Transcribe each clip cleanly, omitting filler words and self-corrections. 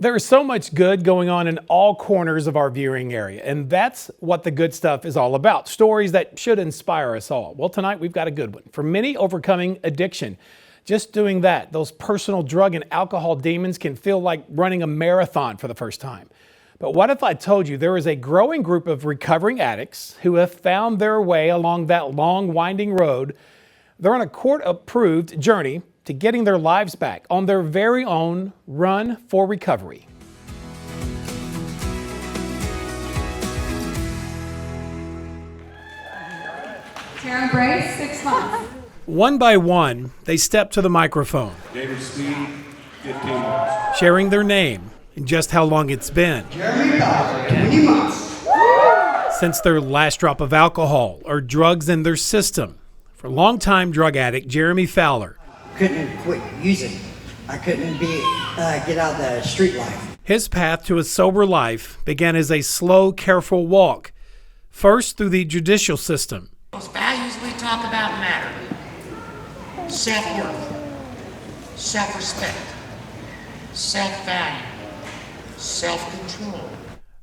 There is so much good going on in all corners of our viewing area, and that's what the good stuff is all about. Stories that should inspire us all. Well, tonight we've got a good one. For many, overcoming addiction. Just doing that, those personal drug and alcohol demons can feel like running a marathon for the first time. But what if I told you there is a growing group of recovering addicts who have found their way along that long, winding road? They're on a court-approved journey to getting their lives back on their very own run for recovery. Karen Brace, 6 months. One by one, they step to the microphone, David Speed, 15 months. sharing their name and just how long it's been Jeremy Fowler, 20 months. since their last drop of alcohol or drugs in their system. For longtime drug addict Jeremy Fowler, Couldn't quit using. I couldn't get out of the street life. his path to a sober life began as a slow, careful walk, first through the judicial system, Those values we talk about matter. Self-worth, self-respect, self-value, self-control.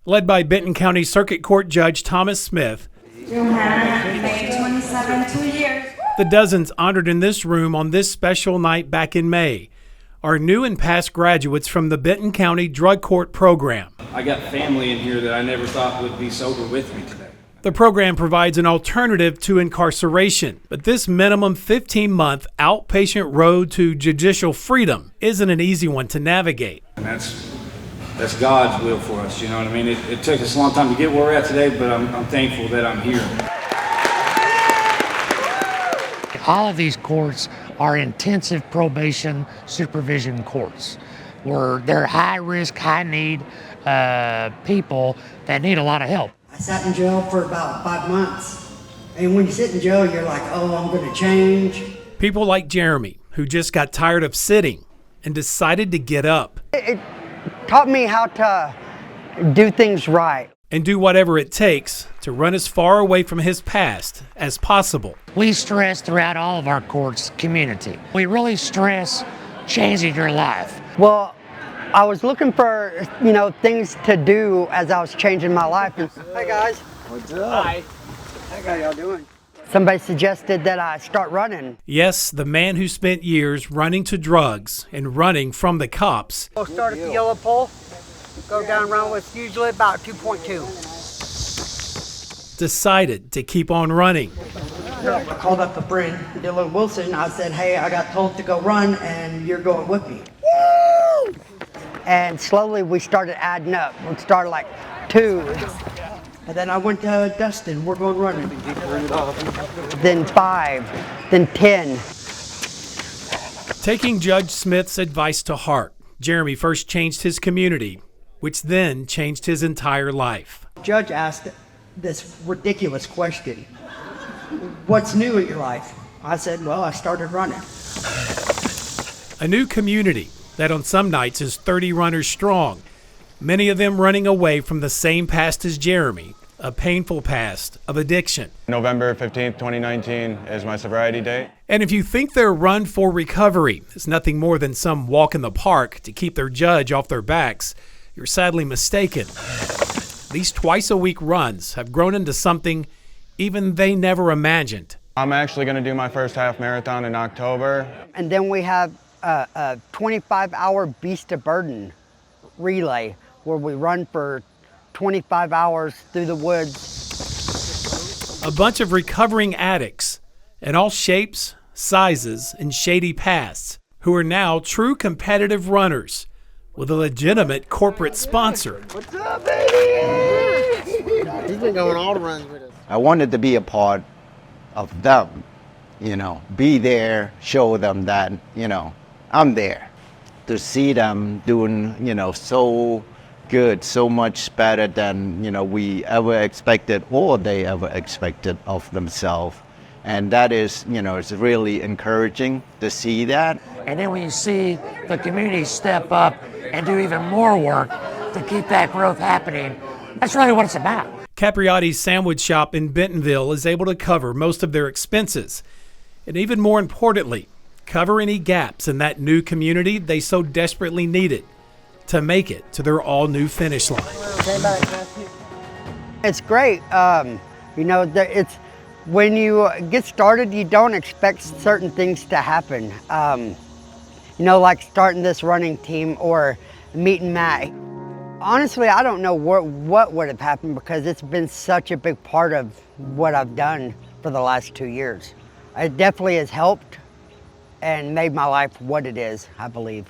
led by Benton County Circuit Court Judge Thomas Smith. May 27, 2 years. The dozens honored in this room on this special night back in May are new and past graduates from the Benton County Drug Court Program. I got family in here that I never thought would be sober with me today. The program provides an alternative to incarceration, but this minimum 15-month outpatient road to judicial freedom isn't an easy one to navigate. And that's God's will for us, you know what I mean? It took us a long time to get where we're at today, but I'm thankful that I'm here. All of these courts are intensive probation supervision courts where they're high risk, high need people that need a lot of help. I sat in jail for about 5 months. And when you sit in jail, you're like, oh, I'm going to change. People like Jeremy, who just got tired of sitting and decided to get up It taught me how to do things right. and do whatever it takes to run as far away from his past as possible. We stress throughout all of our courts community. We really stress changing your life. Well, I was looking for, things to do as I was changing my life. And, hey guys. What's up? Hi. How y'all doing? Somebody suggested that I start running. Yes, the man who spent years running to drugs and running from the cops We'll start at the yellow pole, go down around with usually about 2.2. decided to keep on running. I called up a friend, Dylan Wilson. I said, hey, I got told to go run, and you're going with me. And slowly we started adding up. We started like 2, And then I went to Dustin. We're going running. then 5, then 10. Taking Judge Smith's advice to heart, Jeremy first changed his community, which then changed his entire life. Judge asked this ridiculous question. What's new in your life? I said, well, I started running. A new community that on some nights is 30 runners strong, many of them running away from the same past as Jeremy, a painful past of addiction. November 15th, 2019 is my sobriety date. And if you think their run for recovery is nothing more than some walk in the park to keep their judge off their backs, you're sadly mistaken. These twice-a-week runs have grown into something even they never imagined. I'm actually going to do my first half marathon in October. And then we have a 25-hour Beast of Burden relay where we run for 25 hours through the woods. A bunch of recovering addicts in all shapes, sizes, and shady pasts who are now true competitive runners with a legitimate corporate sponsor. What's up, baby? He's been going all the runs with us. I wanted to be a part of them, be there, show them that, I'm there. To see them doing, so good, so much better than, we ever expected or they ever expected of themselves. And that is, it's really encouraging to see that. And then when you see the community step up and do even more work to keep that growth happening, that's really what it's about. Capriotti's Sandwich Shop in Bentonville is able to cover most of their expenses. And even more importantly, cover any gaps in that new community they so desperately needed to make it to their all-new finish line. It's great. You know, it's when you get started, you don't expect certain things to happen. You know, like starting this running team or meeting Matt. Honestly, I don't know what would have happened because it's been such a big part of what I've done for the last 2 years. It definitely has helped and made my life what it is, I believe.